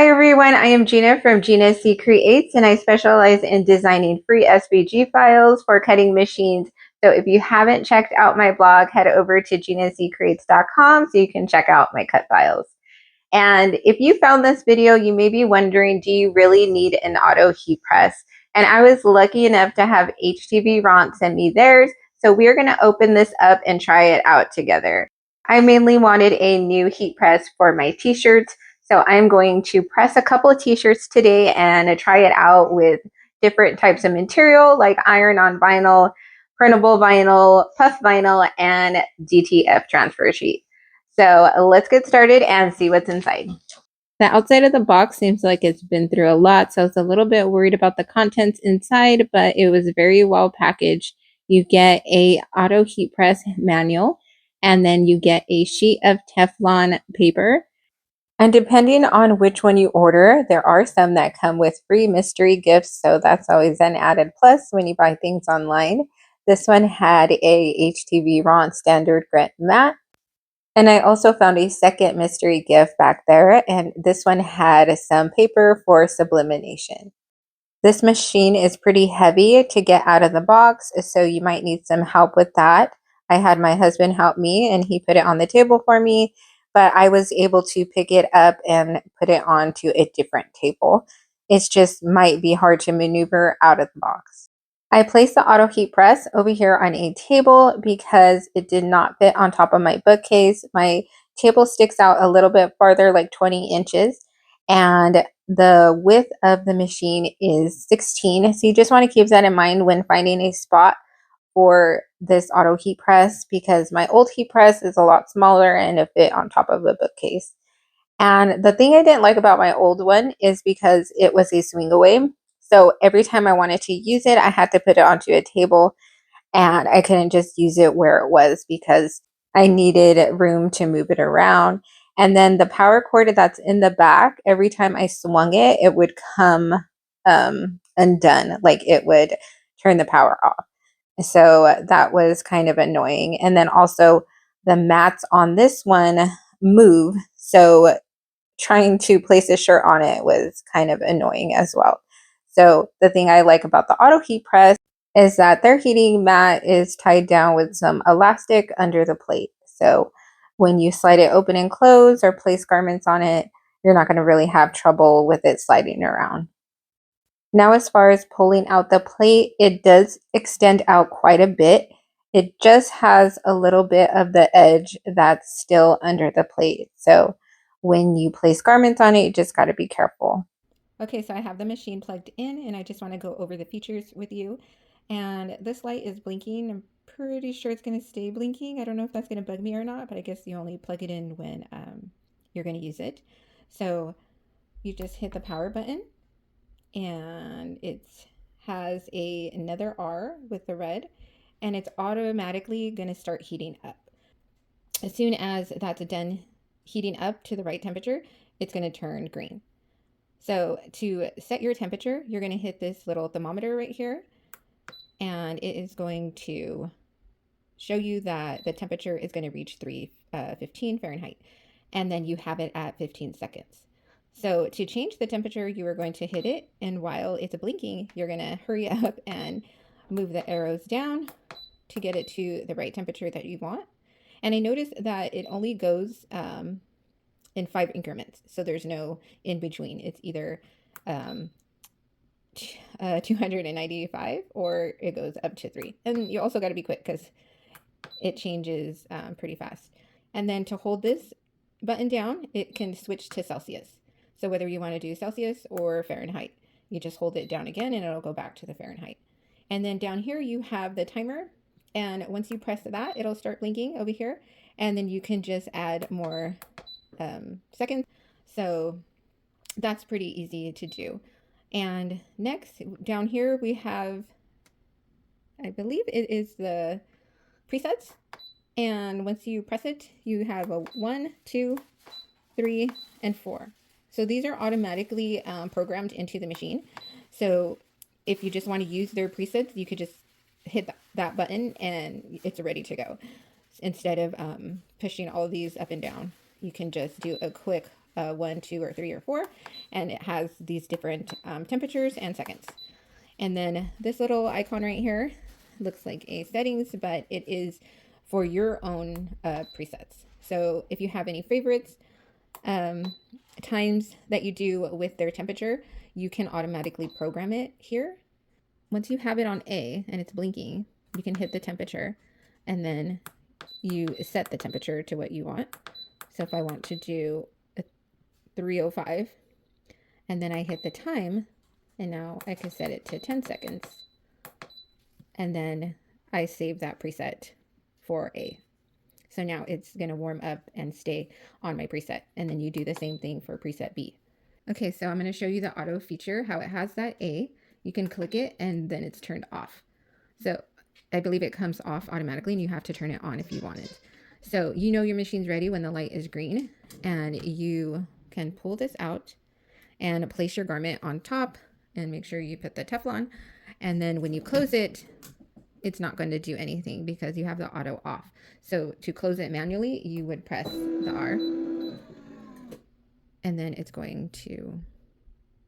Hi everyone, I am Gina from Gina C Creates, and I specialize in designing free SVG files for cutting machines. So if you haven't checked out my blog, head over to ginaccreates.com so you can check out my cut files. And if you found this video, you may be wondering, do you really need an auto heat press? And I was lucky enough to have HTVRONT send me theirs. So we're going to open this up and try it out together. I mainly wanted a new heat press for my t-shirts. So I'm going to press a couple of t-shirts today and try it out with different types of material like iron-on vinyl, printable vinyl, puff vinyl, and DTF transfer sheet. So let's get started and see what's inside. The outside of the box seems like it's been through a lot, so I was a little bit worried about the contents inside, but it was very well packaged. You get a auto heat press manual, and then you get a sheet of Teflon paper. And depending on which one you order, there are some that come with free mystery gifts, so that's always an added plus when you buy things online. This one had a HTVRONT standard grit mat. And I also found a second mystery gift back there, and this one had some paper for sublimation. This machine is pretty heavy to get out of the box, so you might need some help with that. I had my husband help me, and he put it on the table for me, but I was able to pick it up and put it onto a different table. It just might be hard to maneuver out of the box. I placed the auto heat press over here on a table because it did not fit on top of my bookcase. My table sticks out a little bit farther, like 20 inches, and the width of the machine is 16. So you just want to keep that in mind when finding a spot for this auto heat press, because my old heat press is a lot smaller and it fit on top of a bookcase. And the thing I didn't like about my old one is because it was a swing away. So every time I wanted to use it, I had to put it onto a table, and I couldn't just use it where it was because I needed room to move it around. And then the power cord that's in the back, every time I swung it, it would come undone, like it would turn the power off. So that was kind of annoying. And then also the mats on this one move. So trying to place a shirt on it was kind of annoying as well. So the thing I like about the auto heat press is that their heating mat is tied down with some elastic under the plate. So when you slide it open and close or place garments on it, you're not going to really have trouble with it sliding around. Now, as far as pulling out the plate, it does extend out quite a bit. It just has a little bit of the edge that's still under the plate. So when you place garments on it, you just got to be careful. Okay, so I have the machine plugged in, and I just want to go over the features with you. And this light is blinking. I'm pretty sure it's going to stay blinking. I don't know if that's going to bug me or not, but I guess you only plug it in when you're going to use it. So you just hit the power button, and it has another R with the red, and it's automatically going to start heating up. As soon as that's done heating up to the right temperature, it's going to turn green. So to set your temperature, you're going to hit this little thermometer right here, and it is going to show you that the temperature is going to reach 315 Fahrenheit, and then you have it at 15 seconds. So to change the temperature, you are going to hit it, and while it's blinking, you're going to hurry up and move the arrows down to get it to the right temperature that you want. And I noticed that it only goes in 5 increments, so there's no in between. It's either 295 or it goes up to 3. And you also got to be quick because it changes pretty fast. And then to hold this button down, it can switch to Celsius. So whether you want to do Celsius or Fahrenheit, you just hold it down again and it'll go back to the Fahrenheit. And then down here you have the timer, and once you press that, it'll start blinking over here, and then you can just add more seconds. So that's pretty easy to do. And next, down here we have, I believe it is the presets. And once you press it, you have a 1, 2, 3, and 4. So these are automatically programmed into the machine. So if you just want to use their presets, you could just hit that button and it's ready to go. Instead of pushing all these up and down, you can just do a quick 1, 2, or 3, or 4, and it has these different temperatures and seconds. And then this little icon right here looks like a settings, but it is for your own presets. So if you have any favorites, times that you do with their temperature, you can automatically program it here. Once you have it on A and it's blinking, you can hit the temperature and then you set the temperature to what you want. So if I want to do a 305 and then I hit the time, and now I can set it to 10 seconds. And then I save that preset for A. So now it's going to warm up and stay on my preset. And then you do the same thing for preset B. Okay, so I'm going to show you the auto feature, how it has that A. You can click it and then it's turned off. So I believe it comes off automatically and you have to turn it on if you want it. So you know your machine's ready when the light is green, and you can pull this out and place your garment on top and make sure you put the Teflon. And then when you close it, it's not going to do anything because you have the auto off. So to close it manually, you would press the R, and then it's going to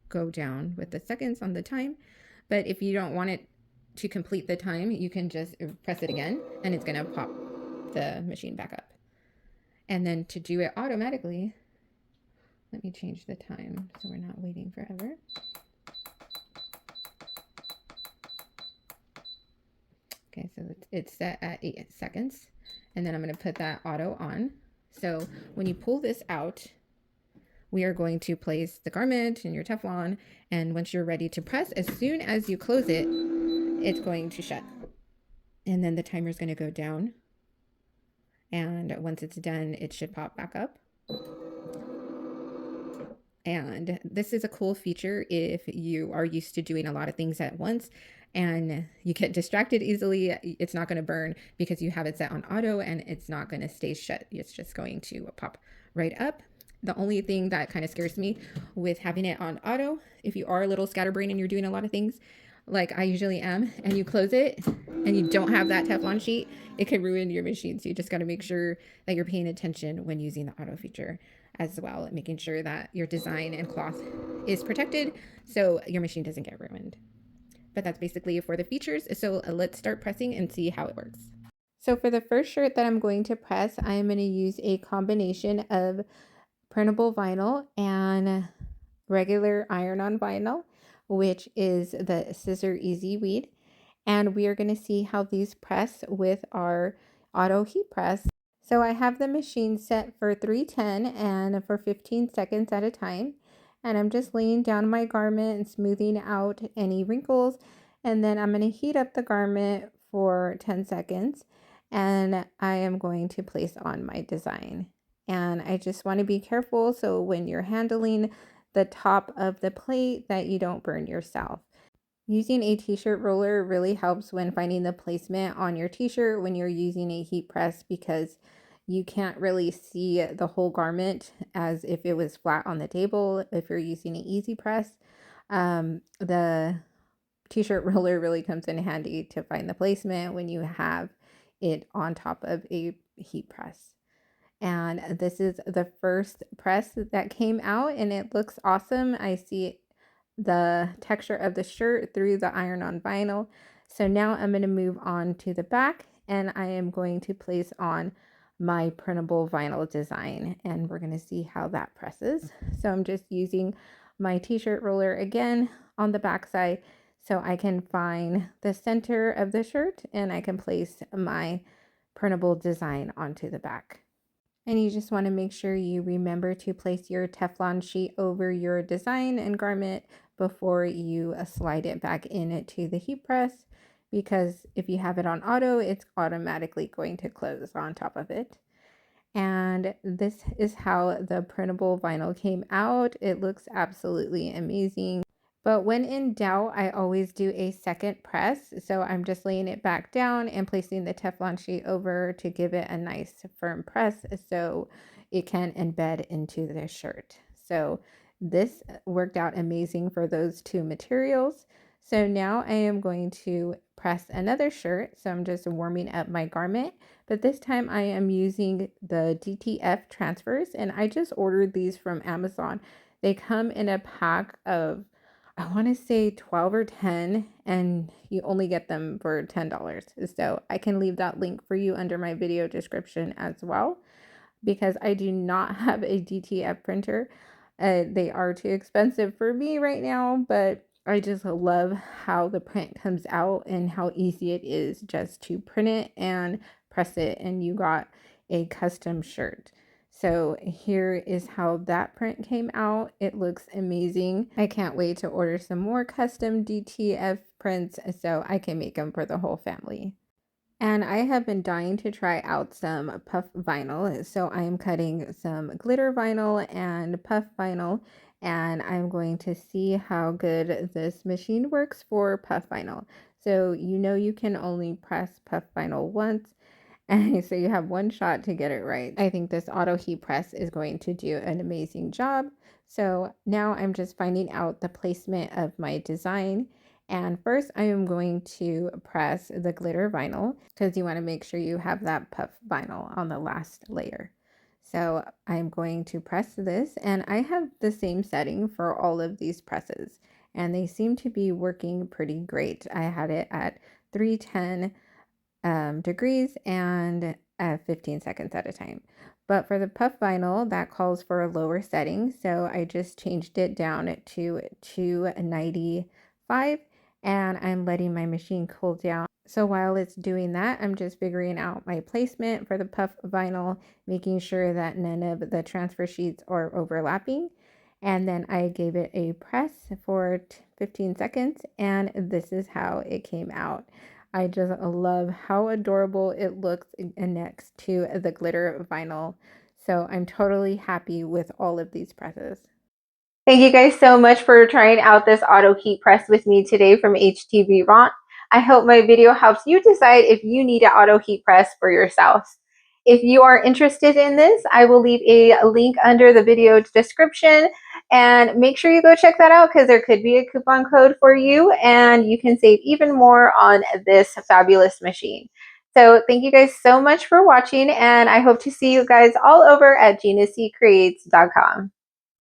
go down with the seconds on the time. But if you don't want it to complete the time, you can just press it again and it's going to pop the machine back up. And then to do it automatically, let me change the time so we're not waiting forever. Okay, so it's set at 8 seconds. And then I'm going to put that auto on. So when you pull this out, we are going to place the garment in your Teflon. And once you're ready to press, as soon as you close it, it's going to shut. And then the timer is going to go down. And once it's done, it should pop back up. And this is a cool feature if you are used to doing a lot of things at once and you get distracted easily. It's not going to burn because you have it set on auto, and it's not going to stay shut. It's just going to pop right up. The only thing that kind of scares me with having it on auto, if you are a little scatterbrained and you're doing a lot of things, like I usually am, and you close it and you don't have that Teflon sheet, it can ruin your machine. So you just got to make sure that you're paying attention when using the auto feature as well, making sure that your design and cloth is protected so your machine doesn't get ruined. But that's basically for the features. So let's start pressing and see how it works. So for the first shirt that I'm going to press, I'm going to use a combination of printable vinyl and regular iron-on vinyl, which is the Scissor Easy Weed. And we are going to see how these press with our auto heat press. So I have the machine set for 310 and for 15 seconds at a time. And I'm just laying down my garment and smoothing out any wrinkles. And then I'm going to heat up the garment for 10 seconds. And I am going to place on my design. And I just want to be careful so when you're handling the top of the plate that you don't burn yourself. Using a t-shirt roller really helps when finding the placement on your t-shirt when you're using a heat press, because you can't really see the whole garment as if it was flat on the table. If you're using an easy press, the t-shirt roller really comes in handy to find the placement when you have it on top of a heat press. And this is the first press that came out and it looks awesome. I see the texture of the shirt through the iron-on vinyl. So now I'm going to move on to the back, and I am going to place on my printable vinyl design, and we're going to see how that presses. So I'm just using my t-shirt roller again on the back side so I can find the center of the shirt and I can place my printable design onto the back. And you just want to make sure you remember to place your Teflon sheet over your design and garment before you slide it back into the heat press, because if you have it on auto, it's automatically going to close on top of it. And this is how the printable vinyl came out. It looks absolutely amazing. But when in doubt, I always do a second press. So I'm just laying it back down and placing the Teflon sheet over to give it a nice firm press so it can embed into the shirt. So this worked out amazing for those two materials. So now I am going to press another shirt. So I'm just warming up my garment but this time I am using the DTF transfers, and I just ordered these from Amazon. They come in a pack of, I want to say 12 or 10, and you only get them for $10. So I can leave that link for you under my video description as well, because I do not have a DTF printer. They are too expensive for me right now, but I just love how the print comes out and how easy it is just to print it and press it, and you got a custom shirt. So here is how that print came out. It looks amazing. I can't wait to order some more custom DTF prints so I can make them for the whole family. And I have been dying to try out some puff vinyl. So I am cutting some glitter vinyl and puff vinyl, and I'm going to see how good this machine works for puff vinyl. So you can only press puff vinyl once, and so you have one shot to get it right. I think this auto heat press is going to do an amazing job. So now I'm just finding out the placement of my design. And first I am going to press the glitter vinyl, because you want to make sure you have that puff vinyl on the last layer. So I'm going to press this, and I have the same setting for all of these presses, and they seem to be working pretty great. I had it at 310 degrees and 15 seconds at a time. But for the puff vinyl, that calls for a lower setting. So I just changed it down to 295, and I'm letting my machine cool down. So while it's doing that, I'm just figuring out my placement for the puff vinyl, making sure that none of the transfer sheets are overlapping. And then I gave it a press for 15 seconds, and this is how it came out. I just love how adorable it looks next to the glitter vinyl. So I'm totally happy with all of these presses. Thank you guys so much for trying out this auto heat press with me today from HTVRONT. I hope my video helps you decide if you need an auto heat press for yourself. If you are interested in this, I will leave a link under the video description, and make sure you go check that out, because there could be a coupon code for you and you can save even more on this fabulous machine. So thank you guys so much for watching, and I hope to see you guys all over at GinaCCreates.com.